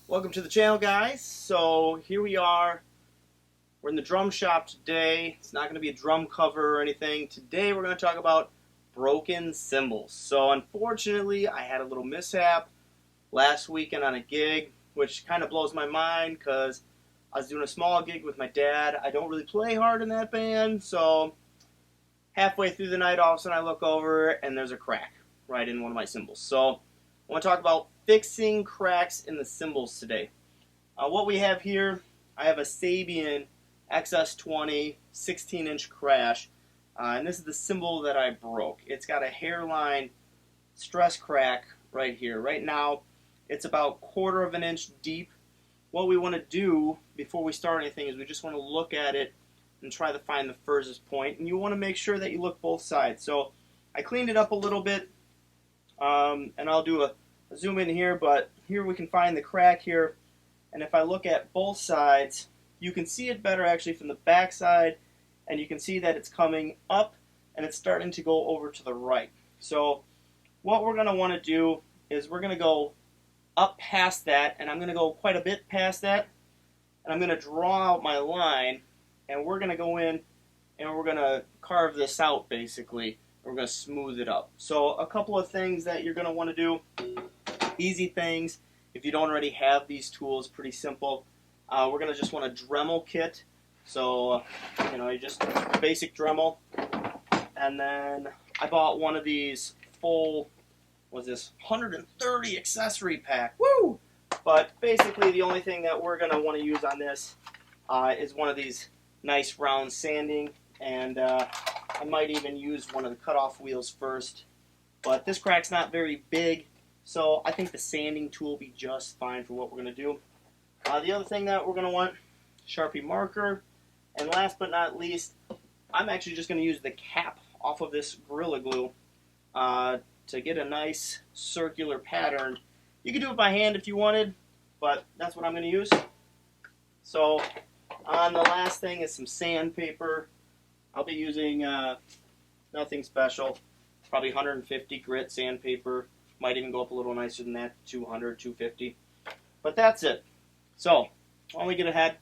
Welcome to the channel, guys. So here we are. We're in the drum shop today. It's not going to be a drum cover or anything. Today we're going to talk about broken cymbals. So unfortunately, I had a little mishap last weekend on a gig, which kind of blows my mind because I was doing a small gig with my dad. I don't really play hard in that band, so halfway through the night, all of a sudden I look over and there's a crack right in one of my cymbals. So I want to talk about fixing cracks in the cymbals today. What we have here, I have a Sabian XS20 16-inch crash, and this is the cymbal that I broke. It's got a hairline stress crack right here. Right now, it's about 1/4 of an inch deep. What we want to do before we start anything is we just want to look at it and try to find the furthest point, and you want to make sure that you look both sides. So I cleaned it up a little bit, and I'll do a zoom in here, but here we can find the crack here, and if I look at both sides, you can see it better actually from the back side, and you can see that it's coming up and it's starting to go over to the right. So what we're going to want to do is we're going to go up past that, and I'm going to go quite a bit past that, and I'm going to draw out my line, and we're going to go in and we're going to carve this out basically. We're going to smooth it up. So a couple of things that you're going to want to do, easy things, if you don't already have these tools, pretty simple. We're going to just want a Dremel kit. So, you just basic Dremel. And then I bought one of these full, what's this, 130 accessory pack. Woo! But basically the only thing that we're going to want to use on this is one of these nice round sanding, and I might even use one of the cutoff wheels first. But this crack's not very big, so I think the sanding tool will be just fine for what we're going to do. The other thing that we're going to want, Sharpie marker, and last but not least, I'm actually just going to use the cap off of this Gorilla Glue to get a nice circular pattern. You could do it by hand if you wanted, but that's what I'm going to use. So on the last thing is some sandpaper. I'll be using nothing special, probably 150 grit sandpaper. Might even go up a little nicer than that, 200, 250. But that's it. So why don't we get ahead?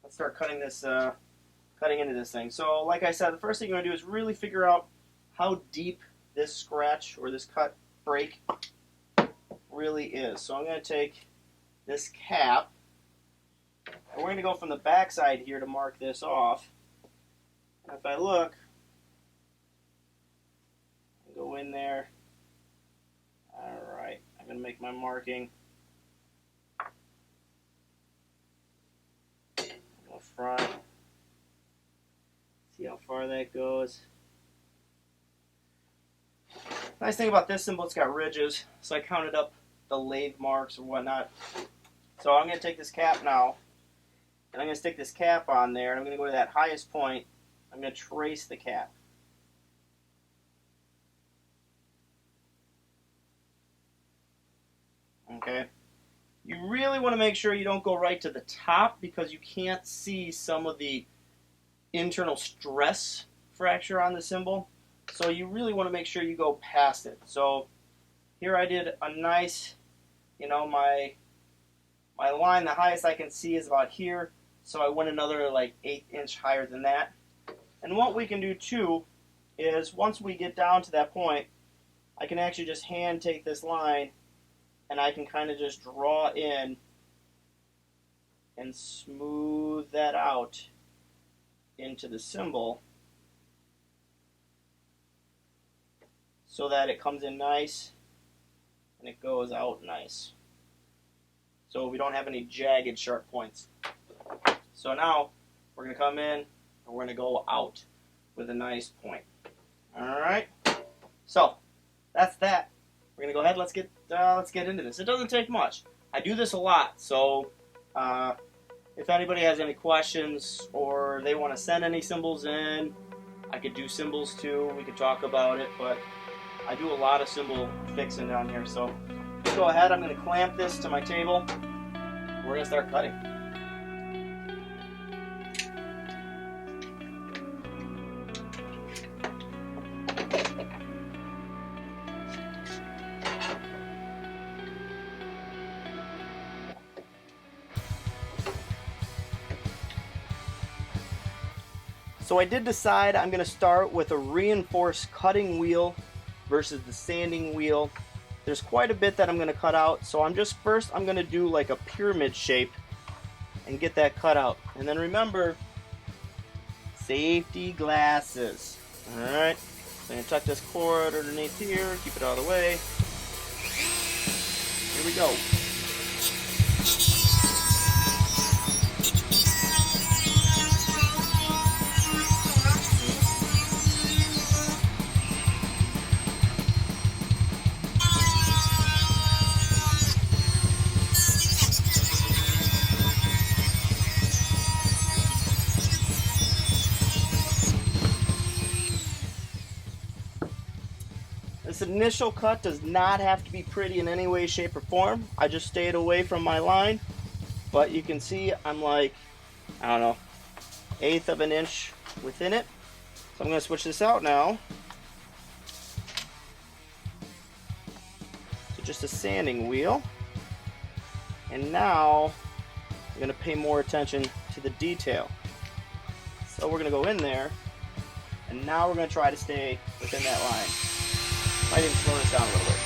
Let's start cutting this, cutting into this thing. So like I said, the first thing you're going to do is really figure out how deep this scratch or this cut break really is. So I'm going to take this cap, and we're going to go from the back side here to mark this off. And if I look, go in there. Alright, I'm going to make my marking. Go front. See how far that goes. Nice thing about this cymbal, it's got ridges, so I counted up the lathe marks or whatnot. So I'm going to take this cap now, and I'm going to stick this cap on there, and I'm going to go to that highest point. I'm going to trace the cap. Okay. You really want to make sure you don't go right to the top because you can't see some of the internal stress fracture on the cymbal. So you really want to make sure you go past it. So here I did a nice, my line, the highest I can see is about here. So I went another like 1/8 inch higher than that. And what we can do too is once we get down to that point, I can actually just hand take this line and I can kind of just draw in and smooth that out into the cymbal so that it comes in nice and it goes out nice. So we don't have any jagged sharp points. So now we're going to come in and we're going to go out with a nice point. Alright, so that's that. We're going to go ahead, let's get into this. It doesn't take much. I do this a lot, so if anybody has any questions or they want to send any cymbals in, I could do cymbals too, we could talk about it, but I do a lot of cymbal fixing down here. So let's go ahead, I'm going to clamp this to my table. We're going to start cutting. So I did decide I'm going to start with a reinforced cutting wheel versus the sanding wheel. There's quite a bit that I'm going to cut out, so I'm going to do like a pyramid shape and get that cut out. And then remember, safety glasses. Alright, I'm going to tuck this cord underneath here, keep it out of the way. Here we go. This initial cut does not have to be pretty in any way, shape, or form. I just stayed away from my line, but you can see I'm like, I don't know, 1/8 of an inch within it. So I'm going to switch this out now to just a sanding wheel. And now I'm going to pay more attention to the detail. So we're going to go in there, and now we're going to try to stay within that line. Might even slow this down a little bit.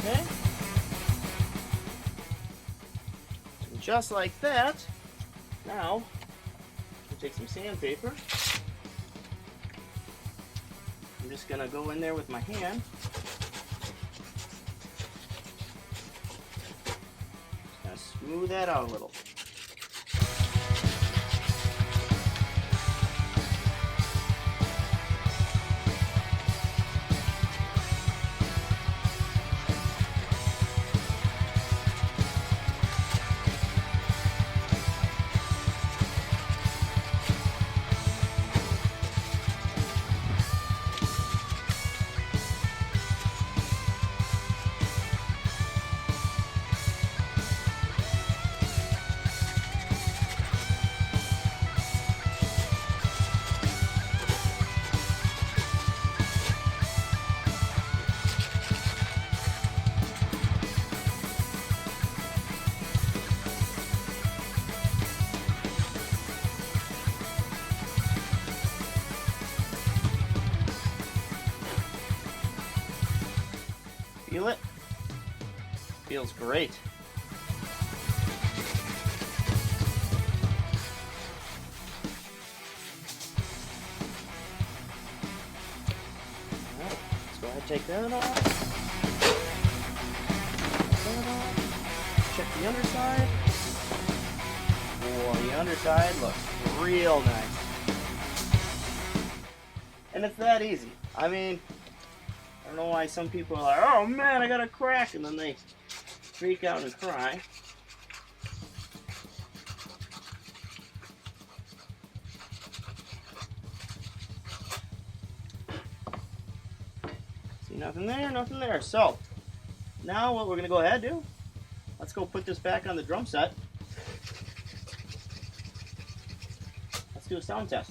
Okay. And just like that, now we'll take some sandpaper. I'm just gonna go in there with my hand. Just gonna smooth that out a little. Feel it? Feels great. Alright, let's go ahead and take that off. Check the underside. Boy, the underside looks real nice. And it's that easy. I mean, I don't know why some people are like, oh man, I got a crack, and then they freak out and cry. See, nothing there, nothing there. So, now what we're going to go ahead and do, let's go put this back on the drum set. Let's do a sound test.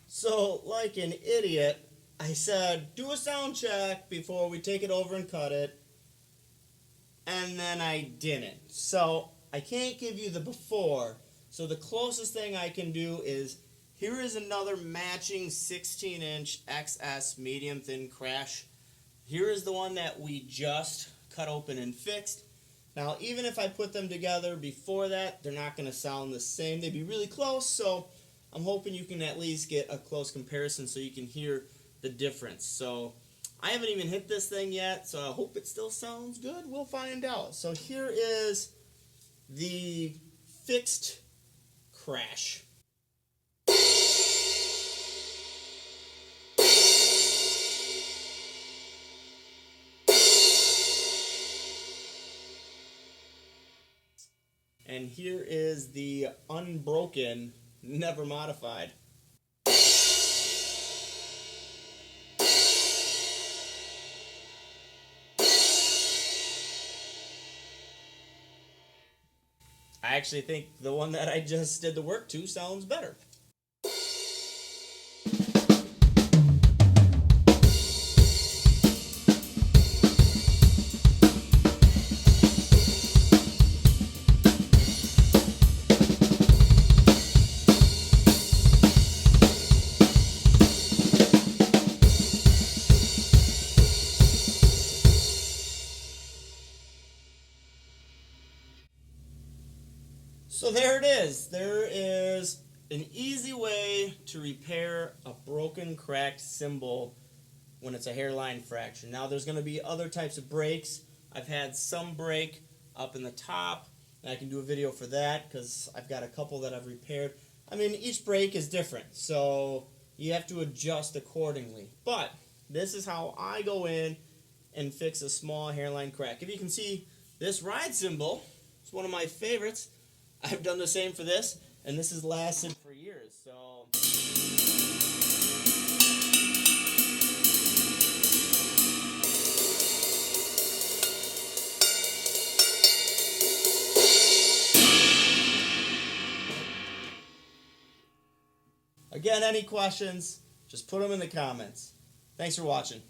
So, like an idiot, I said, do a sound check before we take it over and cut it. And then I didn't. So, I can't give you the before, So the closest thing I can do is, here is another matching 16-inch XS medium thin crash. Here is the one that we just cut open and fixed. Now, even if I put them together before that, they're not going to sound the same. They'd be really close, so I'm hoping you can at least get a close comparison so you can hear the difference. So I haven't even hit this thing yet, so I hope it still sounds good. We'll find out. So here is the fixed crash. And here is the unbroken, never modified. I actually think the one that I just did the work to sounds better. So there it is. There is an easy way to repair a broken, cracked cymbal when it's a hairline fracture. Now there's going to be other types of breaks. I've had some break up in the top, and I can do a video for that because I've got a couple that I've repaired. I mean, each break is different, so you have to adjust accordingly. But this is how I go in and fix a small hairline crack. If you can see, this ride cymbal is one of my favorites. I've done the same for this, and this has lasted for years. So again, any questions, just put them in the comments. Thanks for watching.